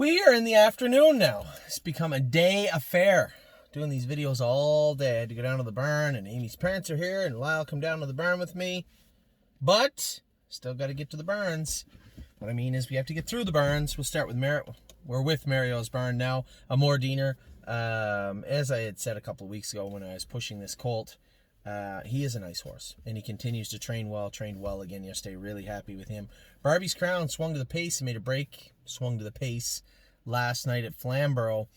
We are in the afternoon now. It's become a day affair. Doing these videos all day. I had to go down to the barn, and Amy's parents are here, and Lyle come down to the barn with me. But still got to get to the barns. What I mean is we have to get through the barns. We'll start with We're with Mario's barn now. Amor Diener. As I had said a couple of weeks ago when I was pushing this colt, he is a nice horse, and he continues to trained well again yesterday. Really happy with him. Barbie's Crown swung to the pace and made a break. Swung to the pace last night at Flamborough.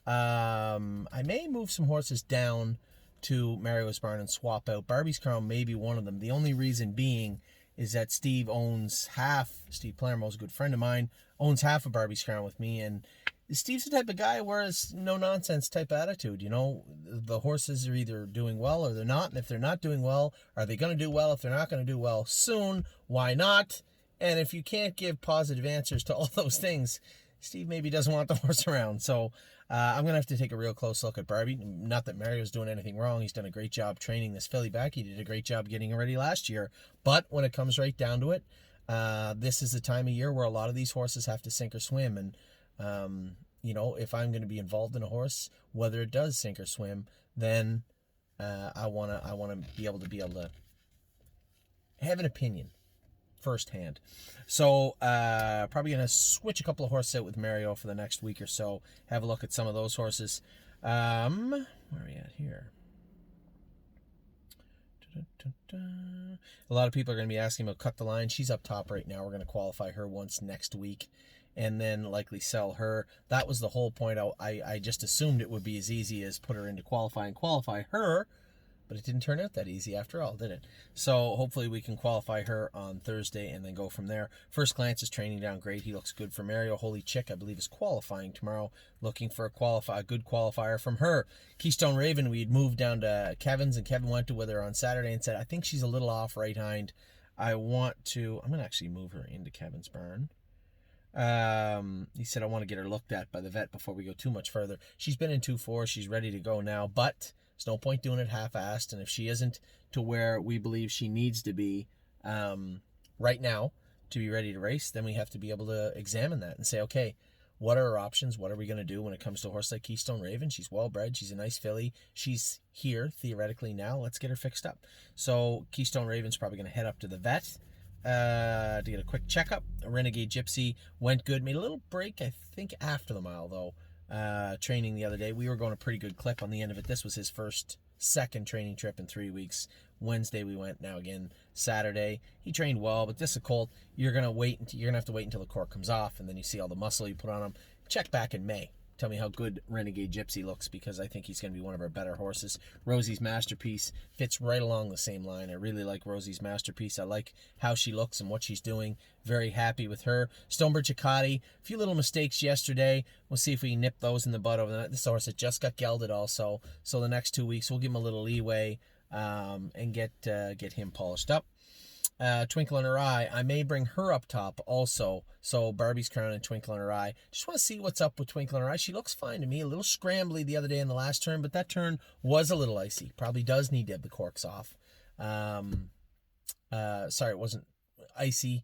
I may move some horses down to Mario's barn and swap out. Barbie's Crown may be one of them. The only reason being is that Steve owns half. Steve Palermo's a good friend of mine, owns half of Barbie's Crown with me, and Steve's the type of guy where it's no-nonsense type attitude. You know, the horses are either doing well or they're not, and if they're not doing well, are they going to do well? If they're not going to do well soon, why not? And if you can't give positive answers to all those things, Steve maybe doesn't want the horse around. So I'm going to have to take a real close look at Barbie. Not that Mario's doing anything wrong. He's done a great job training this filly back. He did a great job getting her ready last year. But when it comes right down to it, this is the time of year where a lot of these horses have to sink or swim. And, you know, if I'm going to be involved in a horse, whether it does sink or swim, then I want to be able to have an opinion firsthand. So probably going to switch a couple of horses out with Mario for the next week or so. Have a look at some of those horses. Where are we at here? A lot of people are going to be asking about Cut the Line. She's up top right now. We're going to qualify her once next week and then likely sell her. That was the whole point. I just assumed it would be as easy as put her into qualify her, but it didn't turn out that easy after all, did it? So hopefully we can qualify her on Thursday and then go from there. First Glance is training down great. He looks good for Mario. Holy Chick, I believe, is qualifying tomorrow. Looking for a good qualifier from her. Keystone Raven, we had moved down to Kevin's, and Kevin went to with her on Saturday and said, I think she's a little off right hind. I'm going to actually move her into Kevin's barn. He said, I want to get her looked at by the vet before we go too much further. She's been in 2-4. She's ready to go now, but there's no point doing it half-assed, and if she isn't to where we believe she needs to be right now to be ready to race, then we have to be able to examine that and say, okay, what are our options? What are we going to do when it comes to a horse like Keystone Raven? She's well-bred. She's a nice filly. She's here, theoretically, now. Let's get her fixed up. So Keystone Raven's probably going to head up to the vet to get a quick checkup. Renegade Gypsy went good. Made a little break, I think, after the mile, though. Training the other day. We were going a pretty good clip on the end of it. This was his second training trip in 3 weeks. Wednesday we went, now again Saturday. He trained well, but this is a colt. You're gonna have to wait until the cork comes off, and then you see all the muscle you put on him. Check back in May. Tell me how good Renegade Gypsy looks, because I think he's going to be one of our better horses. Rosie's Masterpiece fits right along the same line. I really like Rosie's Masterpiece. I like how she looks and what she's doing. Very happy with her. Stonebridge Acadi, a few little mistakes yesterday. We'll see if we can nip those in the bud over the night. This horse that just got gelded also. So the next 2 weeks, we'll give him a little leeway and get him polished up. Twinkle in Her Eye, I may bring her up top also. So Barbie's Crown and Twinkle in Her Eye. Just want to see what's up with Twinkle in Her Eye. She looks fine to me. A little scrambly the other day in the last turn, but that turn was a little icy. Probably does need to have the corks off. Sorry, it wasn't icy.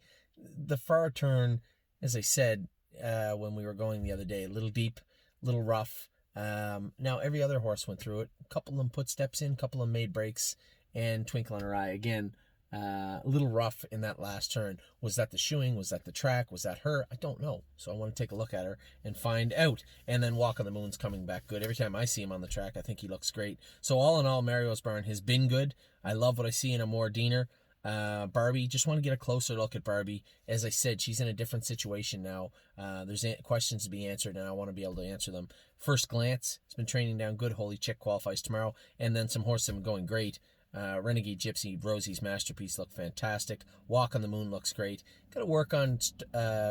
The far turn, as I said when we were going the other day, a little deep, a little rough. Now every other horse went through it. A couple of them put steps in, a couple of them made breaks, and Twinkle in Her Eye again. A little rough in that last turn. Was that the shoeing? Was that the track? Was that her? I don't know. So I want to take a look at her and find out. And then Walk on the Moon's coming back good. Every time I see him on the track, I think he looks great. So all in all, Mario's barn has been good. I love what I see in Amor Diener. Barbie, just want to get a closer look at Barbie. As I said, she's in a different situation now. There's questions to be answered, and I want to be able to answer them. First Glance has been training down good. Holy Chick qualifies tomorrow. And then some horses have been going great. Renegade Gypsy, Rosie's Masterpiece look fantastic. Walk on the Moon looks great. Got to work on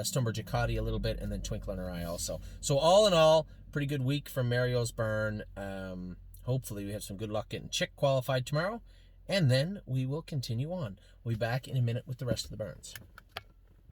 Stonebridge Acadi a little bit, and then Twinkle in Her Eye also. So all in all, pretty good week from Mario's barn. Hopefully we have some good luck getting Chick qualified tomorrow, and then we will continue on. We'll be back in a minute with the rest of the barns.